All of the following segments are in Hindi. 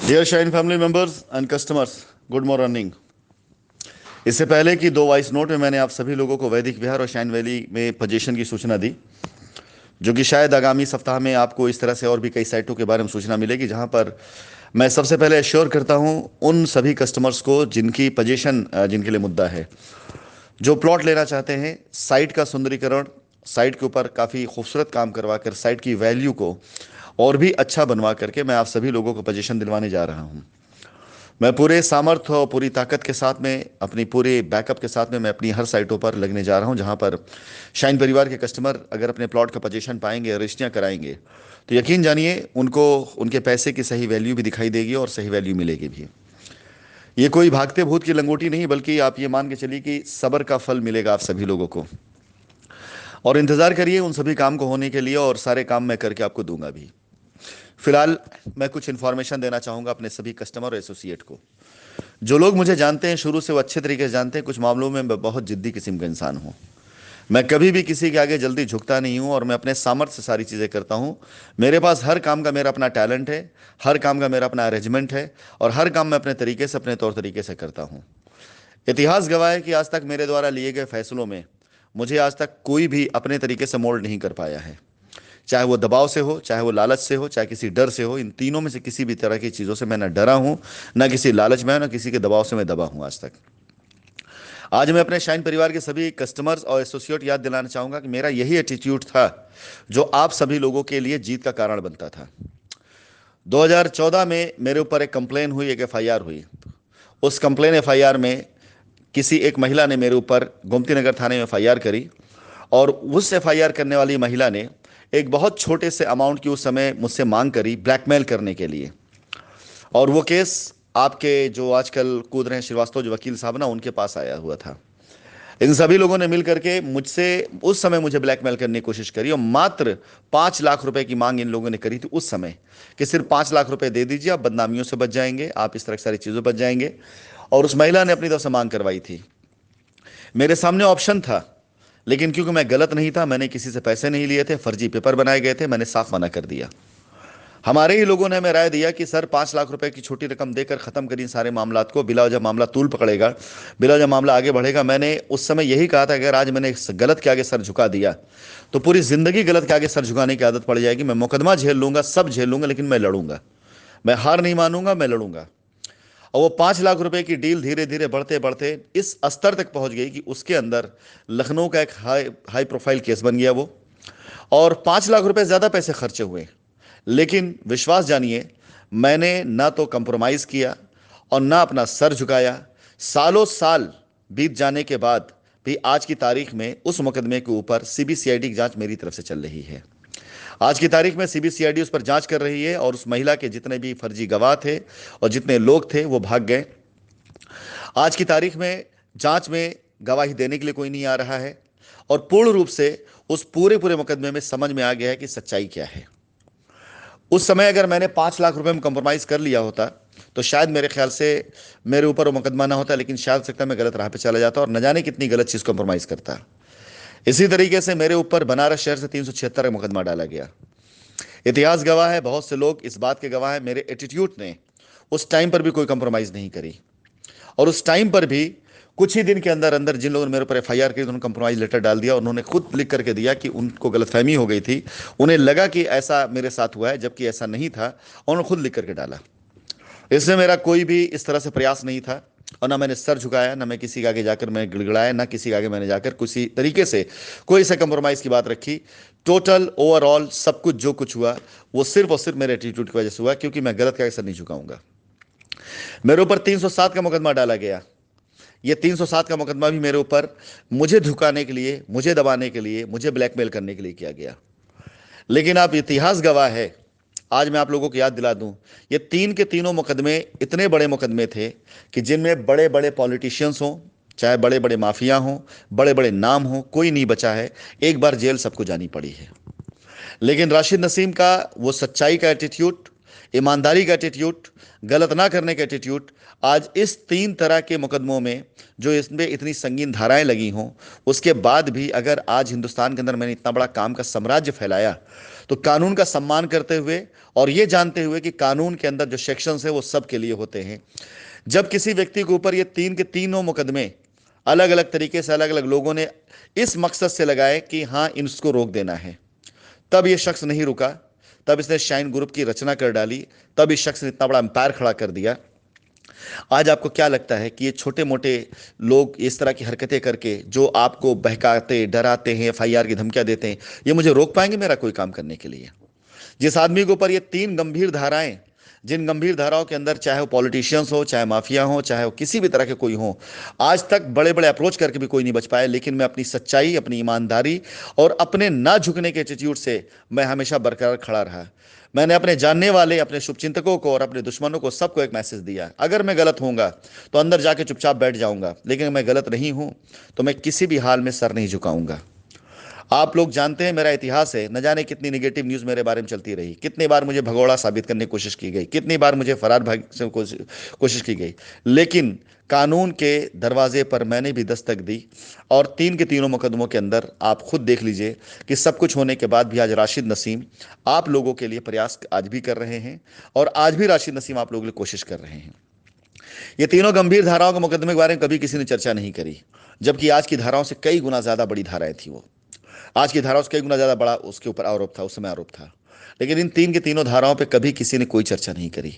Dear Shine family members and customers, good morning. इससे पहले कि दो वॉइस नोट में मैंने आप सभी लोगों को वैदिक विहार और शाइन वैली में पोजीशन की सूचना दी, जो कि शायद आगामी सप्ताह में आपको इस तरह से और भी कई साइटों के बारे में सूचना मिलेगी, जहां पर मैं सबसे पहले एश्योर करता हूं उन सभी कस्टमर्स को जिनकी पोजीशन जिनके लिए मुद्दा है, जो प्लॉट लेना चाहते हैं, साइट का सुंदरीकरण, साइट के ऊपर काफ़ी खूबसूरत काम करवा कर साइट की वैल्यू को और भी अच्छा बनवा करके मैं आप सभी लोगों को पोजीशन दिलवाने जा रहा हूं। मैं पूरे सामर्थ्य और पूरी ताकत के साथ में, अपनी पूरे बैकअप के साथ में मैं अपनी हर साइटों पर लगने जा रहा हूं, जहां पर शाइन परिवार के कस्टमर अगर अपने प्लॉट का पोजीशन पाएंगे, रजिस्ट्रियां कराएंगे, तो यकीन जानिए उनको उनके पैसे की सही वैल्यू भी दिखाई देगी और सही वैल्यू मिलेगी भी। ये कोई भागते भूत की लंगोटी नहीं, बल्कि आप ये मान के चलिए कि सब्र का फल मिलेगा आप सभी लोगों को। और इंतजार करिए उन सभी काम को होने के लिए, और सारे काम मैं करके आपको दूंगा भी। फिलहाल मैं कुछ इन्फॉर्मेशन देना चाहूंगा अपने सभी कस्टमर और एसोसिएट को। जो लोग मुझे जानते हैं, शुरू से वो अच्छे तरीके से जानते हैं, कुछ मामलों में मैं बहुत जिद्दी किस्म का इंसान हूँ। मैं कभी भी किसी के आगे जल्दी झुकता नहीं हूँ और मैं अपने सामर्थ्य से सारी चीज़ें करता हूँ। मेरे पास हर काम का मेरा अपना टैलेंट है, हर काम का मेरा अपना अरेंजमेंट है, और हर काम मैं अपने तरीके से, अपने तौर तरीके से करता हूँ। इतिहास गवाह है कि आज तक मेरे द्वारा लिए गए फैसलों में मुझे आज तक कोई भी अपने तरीके से मोल्ड नहीं कर पाया है। चाहे वो दबाव से हो, चाहे वो लालच से हो, चाहे किसी डर से हो, इन तीनों में से किसी भी तरह की चीज़ों से मैं ना डरा हूं, ना किसी लालच में, ना किसी के दबाव से मैं दबा हूं आज तक। आज मैं अपने शाइन परिवार के सभी कस्टमर्स और एसोसिएट याद दिलाना चाहूंगा कि मेरा यही एटीट्यूड था जो आप सभी लोगों के लिए जीत का कारण बनता था। 2014 में मेरे ऊपर एक कंप्लेन हुई, एक एफआईआर हुई। उस कंप्लेन एफआईआर में किसी एक महिला ने मेरे ऊपर गोमती नगर थाने में एफआईआर करी, और उस एफआईआर करने वाली महिला ने एक बहुत छोटे से अमाउंट की उस समय मुझसे मांग करी, ब्लैकमेल करने के लिए। और वो केस आपके जो आजकल कूद रहे हैं श्रीवास्तव जो वकील साहब ना, उनके पास आया हुआ था। इन सभी लोगों ने मिल करके मुझसे उस समय मुझे ब्लैकमेल करने की कोशिश करी, और मात्र 5 लाख रुपए की मांग इन लोगों ने करी थी उस समय, कि सिर्फ 5 लाख रुपए दे दीजिए, आप बदनामियों से बच जाएंगे, आप इस तरह की सारी चीज़ों बच जाएंगे। और उस महिला ने अपनी तरफ से मांग करवाई थी। मेरे सामने ऑप्शन था, लेकिन क्योंकि मैं गलत नहीं था, मैंने किसी से पैसे नहीं लिए थे, फर्जी पेपर बनाए गए थे, मैंने साफ मना कर दिया। हमारे ही लोगों ने हमें राय दिया कि सर 5 लाख रुपए की छोटी रकम देकर खत्म करिए सारे मामलात को, बिला वजह मामला तूल पकड़ेगा, बिला वजह मामला आगे बढ़ेगा। मैंने उस समय यही कहा था, अगर आज मैंने गलत के आगे सर झुका दिया तो पूरी जिंदगी गलत के आगे सर झुकाने की आदत पड़ जाएगी। मैं मुकदमा झेल लूंगा, सब झेल लूंगा, लेकिन मैं लड़ूंगा, मैं हार नहीं मानूंगा, मैं लड़ूंगा। और वो 5 लाख रुपए की डील धीरे धीरे बढ़ते बढ़ते इस स्तर तक पहुंच गई कि उसके अंदर लखनऊ का एक हाई हाई प्रोफाइल केस बन गया वो। और 5 लाख रुपए ज्यादा पैसे खर्चे हुए, लेकिन विश्वास जानिए, मैंने ना तो कंप्रोमाइज किया और ना अपना सर झुकाया। सालों साल बीत जाने के बाद भी आज की तारीख में उस मुकदमे के ऊपर सीबीसीआईडी की जांच मेरी तरफ से चल रही है। आज की तारीख में सीबीसीआईडी उस पर जांच कर रही है, और उस महिला के जितने भी फर्जी गवाह थे और जितने लोग थे वो भाग गए। आज की तारीख में जांच में गवाही देने के लिए कोई नहीं आ रहा है, और पूर्ण रूप से उस पूरे पूरे मुकदमे में समझ में आ गया है कि सच्चाई क्या है। उस समय अगर मैंने 5 लाख रुपए में कंप्रोमाइज कर लिया होता तो शायद मेरे ख्याल से मेरे ऊपर वो मुकदमा ना होता, लेकिन शायद सकता है मैं गलत राह पे चला जाता और न जाने कितनी गलत चीज कंप्रोमाइज करता। इसी तरीके से मेरे ऊपर बनारस शहर से 376 का मुकदमा डाला गया। इतिहास गवाह है, बहुत से लोग इस बात के गवाह हैं, मेरे एटीट्यूड ने उस टाइम पर भी कोई कंप्रोमाइज नहीं करी। और उस टाइम पर भी कुछ ही दिन के अंदर अंदर जिन लोगों ने मेरे ऊपर एफआईआर की, उन्होंने कंप्रोमाइज लेटर डाल दिया, और उन्होंने खुद लिख करके दिया कि उनको गलतफहमी हो गई थी, उन्हें लगा कि ऐसा मेरे साथ हुआ है, जबकि ऐसा नहीं था, और उन्होंने खुद लिख करके डाला। इसमें मेरा कोई भी इस तरह से प्रयास नहीं था, और ना मैंने सर झुकाया, ना मैं किसी के आगे जाकर मैं गिड़गिड़ाया, ना किसी के आगे मैंने जाकर किसी तरीके से कोई से कंप्रोमाइज की बात रखी। टोटल ओवरऑल सब कुछ जो कुछ हुआ वो सिर्फ और सिर्फ मेरे एटीट्यूड की वजह से हुआ, क्योंकि मैं गलत के आगे सर नहीं झुकाऊंगा। मेरे ऊपर 307 का मुकदमा डाला गया। ये 307 का मुकदमा भी मेरे ऊपर मुझे धुकाने के लिए, मुझे दबाने के लिए, मुझे ब्लैकमेल करने के लिए किया गया। लेकिन आप इतिहास गवाह है, आज मैं आप लोगों को याद दिला दूं, ये तीन के तीनों मुकदमे इतने बड़े मुकदमे थे कि जिनमें बड़े बड़े पॉलिटिशियंस हों, चाहे बड़े बड़े माफिया हों, बड़े बड़े नाम हों, कोई नहीं बचा है। एक बार जेल सबको जानी पड़ी है। लेकिन राशिद नसीम का वो सच्चाई का एटीट्यूड, ईमानदारी का एटीट्यूड, गलत ना करने का एटीट्यूड, आज इस तीन तरह के मुकदमों में जो इसमें इतनी संगीन धाराएं लगी हों, उसके बाद भी अगर आज हिंदुस्तान के अंदर मैंने इतना बड़ा काम का साम्राज्य फैलाया, तो कानून का सम्मान करते हुए और ये जानते हुए कि कानून के अंदर जो सेक्शंस है वो सबके लिए होते हैं। जब किसी व्यक्ति के ऊपर ये तीन के तीनों मुकदमे अलग अलग तरीके से अलग अलग लोगों ने इस मकसद से लगाए कि हाँ इसको रोक देना है, तब ये शख्स नहीं रुका, तब इसने शाइन ग्रुप की रचना कर डाली, तब इस शख्स ने इतना बड़ा एम्पायर खड़ा कर दिया। आज आपको क्या लगता है कि ये छोटे मोटे लोग इस तरह की हरकतें करके जो आपको बहकाते डराते हैं, एफआईआर की धमकियां देते हैं, ये मुझे रोक पाएंगे मेरा कोई काम करने के लिए? जिस आदमी के ऊपर ये तीन गंभीर धाराएं, जिन गंभीर धाराओं के अंदर चाहे वो पॉलिटिशियंस हो, चाहे माफिया हो, चाहे वो किसी भी तरह के कोई हो, आज तक बड़े बड़े अप्रोच करके भी कोई नहीं बच पाया, लेकिन मैं अपनी सच्चाई, अपनी ईमानदारी और अपने ना झुकने के एटीट्यूड से मैं हमेशा बरकरार खड़ा रहा। मैंने अपने जानने वाले, अपने शुभचिंतकों को और अपने दुश्मनों को सबको एक मैसेज दिया, अगर मैं गलत होऊंगा तो अंदर जाके चुपचाप बैठ जाऊंगा, लेकिन मैं गलत नहीं हूं तो मैं किसी भी हाल में सर नहीं झुकाऊंगा। आप लोग जानते हैं मेरा इतिहास है, न जाने कितनी निगेटिव न्यूज़ मेरे बारे में चलती रही, कितनी बार मुझे भगोड़ा साबित करने की कोशिश की गई, कितनी बार मुझे फरार भाग से कोशिश की गई, लेकिन कानून के दरवाजे पर मैंने भी दस्तक दी और तीन के तीनों मुकदमों के अंदर आप खुद देख लीजिए कि सब कुछ होने के बाद भी आज राशिद नसीम आप लोगों के लिए प्रयास आज भी कर रहे हैं और आज भी राशिद नसीम आप लोगों के लिए कोशिश कर रहे हैं। ये तीनों गंभीर धाराओं के मुकदमे के बारे में कभी किसी ने चर्चा नहीं करी, जबकि आज की धाराओं से कई गुना ज्यादा बड़ी धाराएं थी। वो आज की धाराओं से कई गुना ज्यादा बड़ा उसके ऊपर आरोप था, उस समय आरोप था, लेकिन इन तीन के तीनों धाराओं पे कभी किसी ने कोई चर्चा नहीं करी,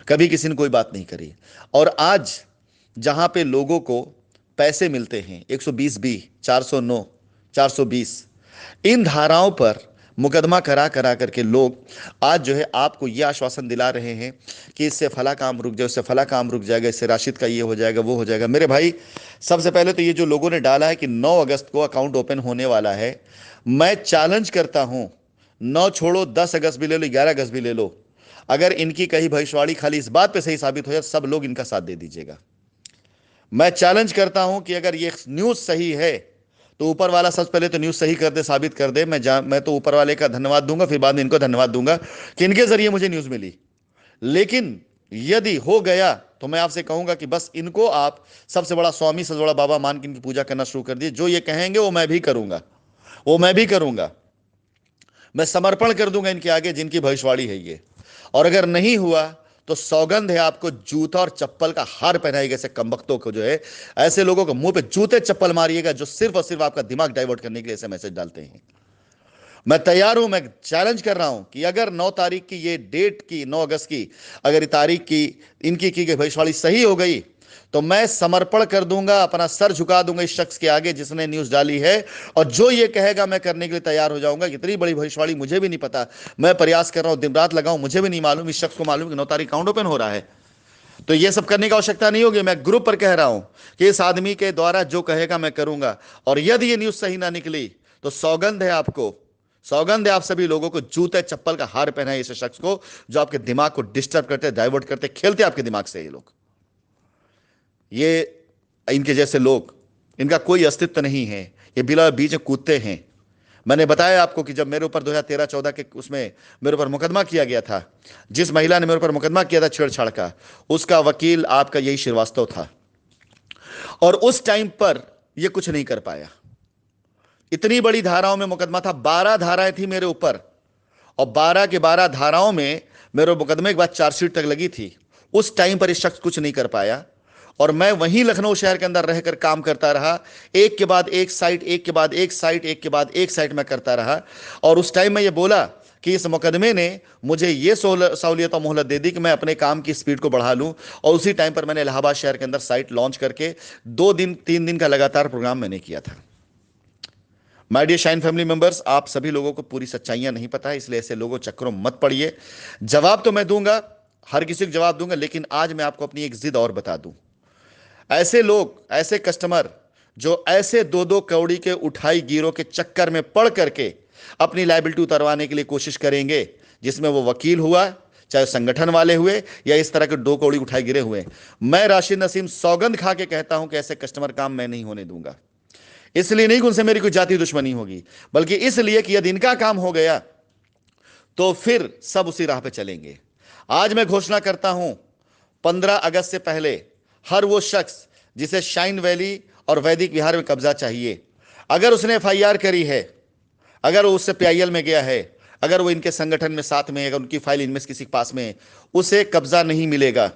कभी किसी ने कोई बात नहीं करी। और आज जहां पे लोगों को पैसे मिलते हैं 120 बी, 409, 420, इन धाराओं पर मुकदमा करा करा करके लोग आज जो है आपको यह आश्वासन दिला रहे हैं कि इससे फला काम रुक जाए, उससे फला काम रुक जाएगा, इससे राशिद का ये हो जाएगा, वो हो जाएगा। मेरे भाई, सबसे पहले तो ये जो लोगों ने डाला है कि 9 अगस्त को अकाउंट ओपन होने वाला है, मैं चैलेंज करता हूं, 9 छोड़ो, 10 अगस्त भी ले लो, 11 अगस्त भी ले लो, अगर इनकी कहीं भविष्यवाणी खाली इस बात पे सही साबित हो जाए, सब लोग इनका साथ दे दीजिएगा। मैं चैलेंज करता हूं कि अगर ये न्यूज़ सही है तो ऊपर वाला सबसे पहले तो न्यूज़ सही कर दे, साबित कर दे। मैं तो ऊपर वाले का धन्यवाद दूंगा, फिर बाद में इनको धन्यवाद दूंगा कि इनके जरिए मुझे न्यूज़ मिली। लेकिन यदि हो गया तो मैं आपसे कहूंगा कि बस इनको आप सबसे बड़ा स्वामी, सबसे बड़ा बाबा मान के इनकी पूजा करना शुरू कर दिए। जो ये कहेंगे वो मैं भी करूंगा, वो मैं भी करूंगा। मैं समर्पण कर दूंगा इनके आगे जिनकी भविष्यवाणी है ये। और अगर नहीं हुआ तो सौगंध है आपको जूता और चप्पल का हार पहनाएगा ऐसे कमबख्तों को, जो है ऐसे लोगों को मुंह पे जूते चप्पल मारिएगा जो सिर्फ और सिर्फ आपका दिमाग डाइवर्ट करने के लिए ऐसे मैसेज डालते हैं। मैं तैयार हूं, मैं चैलेंज कर रहा हूं कि अगर 9 तारीख की ये डेट की, 9 अगस्त की अगर ये तारीख की इनकी की गई भविष्यवाणी सही हो गई तो मैं समर्पण कर दूंगा, अपना सर झुका दूंगा इस शख्स के आगे जिसने न्यूज़ डाली है, और जो ये कहेगा मैं करने के लिए तैयार हो जाऊंगा। इतनी बड़ी भविष्यवाणी मुझे भी नहीं पता, मैं प्रयास कर रहा हूं, दिन रात लगाऊं, मुझे भी नहीं मालूम, इस शख्स को मालूम कि 9 तारीख अकाउंट ओपन हो रहा है, तो ये सब करने की आवश्यकता नहीं होगी। मैं ग्रुप पर कह रहा हूं कि इस आदमी के द्वारा जो कहेगा मैं करूंगा, और यदि ये न्यूज़ सही ना निकली तो सौगंध है आपको, सौगंध है आप सभी लोगों को, जूते चप्पल का हार पहनाए इस शख्स को जो आपके दिमाग को डिस्टर्ब करते, डाइवर्ट करते, खेलते आपके दिमाग से। ये लोग, ये इनके जैसे लोग, इनका कोई अस्तित्व नहीं है, ये बिला बीच में कूदते हैं। मैंने बताया आपको कि जब मेरे ऊपर 2013-14 के उसमें मेरे ऊपर मुकदमा किया गया था, जिस महिला ने मेरे ऊपर मुकदमा किया था छेड़छाड़ का, उसका वकील आपका यही श्रीवास्तव था, और उस टाइम पर यह कुछ नहीं कर पाया। इतनी बड़ी धाराओं में मुकदमा था, 12 धाराएं थी मेरे ऊपर, और 12 के 12 धाराओं में मेरे मुकदमे के बाद चार्जशीट तक लगी थी। उस टाइम पर इस शख्स कुछ नहीं कर पाया, और मैं वहीं लखनऊ शहर के अंदर रहकर काम करता रहा, एक के बाद एक साइट, एक के बाद एक साइट, एक के बाद एक साइट में करता रहा। और उस टाइम में ये बोला कि इस मुकदमे ने मुझे ये सहूलियत और मोहलत दे दी कि मैं अपने काम की स्पीड को बढ़ा लूं, और उसी टाइम पर मैंने इलाहाबाद शहर के अंदर साइट लॉन्च करके 2 दिन 3 दिन का लगातार प्रोग्राम मैंने किया था। My dear Shine family members, आप सभी लोगों को पूरी सच्चाइयां नहीं पता है, इसलिए ऐसे लोगों चक्करों मत पड़िए। जवाब तो मैं दूंगा, हर किसी को जवाब दूंगा, लेकिन आज मैं आपको अपनी एक जिद और बता दूं। ऐसे लोग, ऐसे कस्टमर जो ऐसे 2-2 कौड़ी के उठाई गिरों के चक्कर में पड़ करके अपनी लायबिलिटी उतरवाने के लिए कोशिश करेंगे, जिसमें वो वकील हुआ, चाहे संगठन वाले हुए, या इस तरह के 2 कौड़ी उठाई गिरे हुए, मैं राशिद नसीम सौगंध खा के कहता हूं कि ऐसे कस्टमर काम मैं नहीं होने दूंगा। इसलिए नहीं कि उनसे मेरी कोई जाति दुश्मनी होगी, बल्कि इसलिए कि यदि इनका काम हो गया तो फिर सब उसी राह पे चलेंगे। आज मैं घोषणा करता हूं, 15 अगस्त से पहले हर वो शख्स जिसे शाइन वैली और वैदिक विहार में कब्जा चाहिए, अगर उसने एफआईआर करी है, अगर वो उससे पीआईएल में गया है, अगर वो इनके संगठन में साथ में, अगर उनकी फाइल इनमें से किसी के पास में है, उसे कब्जा नहीं मिलेगा।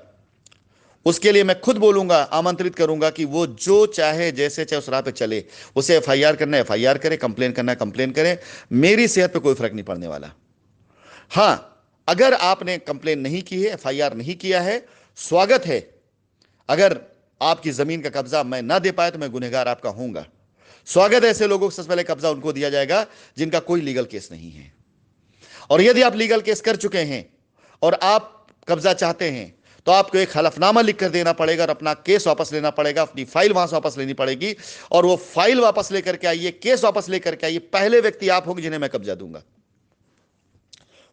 उसके लिए मैं खुद बोलूंगा, आमंत्रित करूंगा कि वो जो चाहे, जैसे चाहे उस राह पे चले। उसे एफआईआर करना है एफआईआर करे, कंप्लेन करना है कंप्लेन करे। मेरी सेहत पे कोई फर्क नहीं पड़ने वाला। हां, अगर आपने कंप्लेन नहीं की है, एफआईआर नहीं किया है, स्वागत है। अगर आपकी जमीन का कब्जा मैं ना दे पाया तो मैं गुनहगार आपका होऊंगा। स्वागत है ऐसे लोगों को, सबसे पहले कब्जा उनको दिया जाएगा जिनका कोई लीगल केस नहीं है। और यदि आप लीगल केस कर चुके हैं और आप कब्जा चाहते हैं, तो आपको एक हलफनामा लिख कर देना पड़ेगा और अपना केस वापस लेना पड़ेगा, अपनी फाइल वहां से वापस लेनी पड़ेगी। और वो फाइल वापस लेकर के आइए, केस वापस लेकर के आइए। पहले व्यक्ति आप होंगे जिन्हें मैं कब्जा दूंगा।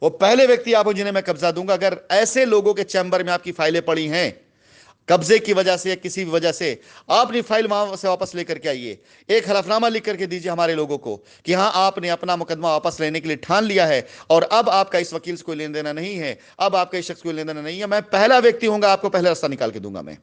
वो पहले व्यक्ति आप हो जिन्हें मैं कब्जा दूंगा। अगर ऐसे लोगों के चैम्बर में आपकी फाइलें पड़ी हैं, कब्जे की वजह से या किसी भी वजह से, आप अपनी फाइल वहां से वापस लेकर के आइए। एक हलफनामा लिख करके दीजिए हमारे लोगों को कि हां, आपने अपना मुकदमा वापस लेने के लिए ठान लिया है और अब आपका इस वकील से कोई लेन देना नहीं है, अब आपका इस शख्स को लेन देना नहीं है। मैं पहला व्यक्ति हूंगा, आपको पहले रास्ता निकाल के दूंगा। मैं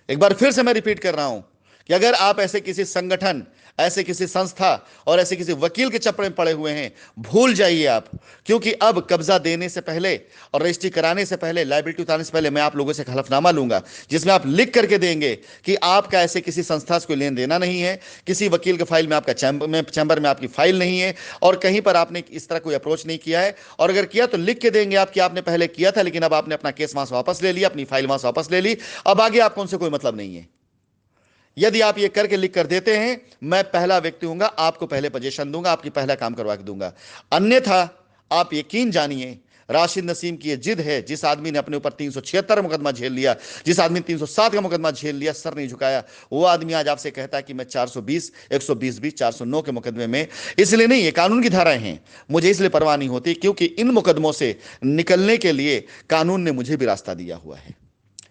एक बार फिर से मैं रिपीट कर रहा हूं कि अगर आप ऐसे किसी संगठन, ऐसे किसी संस्था और ऐसे किसी वकील के चप्पल में पड़े हुए हैं, भूल जाइए आप। क्योंकि अब कब्जा देने से पहले और रजिस्ट्री कराने से पहले, लायबिलिटी उतारने से पहले, मैं आप लोगों से एक हलफनामा लूंगा जिसमें आप लिख करके देंगे कि आपका ऐसे किसी संस्था से कोई लेन देना नहीं है, किसी वकील के फाइल में आपका चैम्बर में आपकी फाइल नहीं है और कहीं पर आपने इस तरह कोई अप्रोच नहीं किया है। और अगर किया तो लिख के देंगे आप कि आपने पहले किया था, लेकिन अब आपने अपना केस वहां से वापस ले लिया, अपनी फाइल वहां से वापस ले ली, अब आगे आपको उनसे कोई मतलब नहीं है। यदि आप ये करके लिख कर देते हैं, मैं पहला व्यक्ति हूंगा, आपको पहले पोजीशन दूंगा, आपकी पहला काम करवा के दूंगा। अन्यथा आप यकीन जानिए, राशिद नसीम की ये जिद है। जिस आदमी ने अपने ऊपर 376 मुकदमा झेल लिया, जिस आदमी ने 307 का मुकदमा झेल लिया, सर नहीं झुकाया, वो आदमी आज आपसे कहता है कि मैं 420, 120 भी 409 के मुकदमे में, इसलिए नहीं, ये कानून की धाराएं हैं, मुझे इसलिए परवाह नहीं होती क्योंकि इन मुकदमों से निकलने के लिए कानून ने मुझे भी रास्ता दिया हुआ है।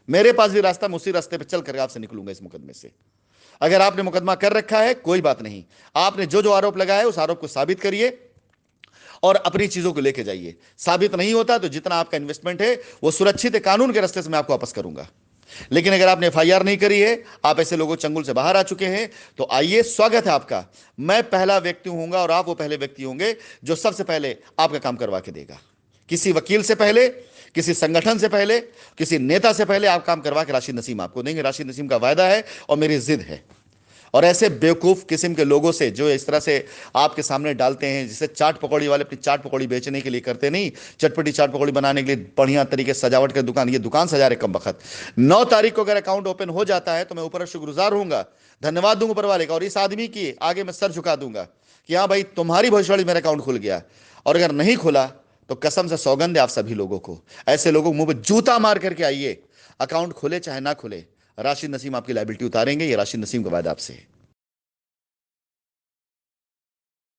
मेरे पास भी रास्ता, मैं उसी रास्ते पर चल कर आपसे निकलूंगा इस मुकदमे से। अगर आपने मुकदमा कर रखा है, कोई बात नहीं, आपने जो जो आरोप लगाया है उस आरोप को साबित करिए और अपनी चीजों को लेके जाइए। साबित नहीं होता तो जितना आपका इन्वेस्टमेंट है वो सुरक्षित है, कानून के रास्ते से मैं आपको वापस करूंगा। लेकिन अगर आपने एफआईआर नहीं करी है, आप ऐसे लोगों चंगुल से बाहर आ चुके हैं, तो आइए, स्वागत है आपका। मैं पहला व्यक्ति होऊंगा और आप वो पहले व्यक्ति होंगे जो सबसे पहले आपका काम करवा के देगा। किसी वकील से पहले, किसी संगठन से पहले, किसी नेता से पहले आप काम करवा के राशिद नसीम आपको देंगे। राशिद नसीम का वायदा है और मेरी जिद है। और ऐसे बेवकूफ किस्म के लोगों से जो इस तरह से आपके सामने डालते हैं, जिसे चाट पकौड़ी वाले अपनी चाट पकौड़ी बेचने के लिए करते नहीं, चटपटी चाट पकौड़ी बनाने के लिए बढ़िया तरीके से सजावट कर दुकान, ये दुकान सजा रहे कम बखत। 9 तारीख को अगर अकाउंट ओपन हो जाता है तो मैं ऊपर शुक्रगुजार होऊंगा, धन्यवाद दूंगा ऊपर वाले का, और इस आदमी की आगे मैं सर झुका दूंगा कि हाँ भाई, तुम्हारी भविष्यवाणी, मेरा अकाउंट खुल गया। और अगर नहीं खुला तो कसम से सौगंध है आप सभी लोगों को, ऐसे लोगों को मुंह पे जूता मार करके आइए। अकाउंट खुले चाहे ना खुले, राशिद नसीम आपकी लायबिलिटी उतारेंगे। ये राशिद नसीम का वादा आपसे है।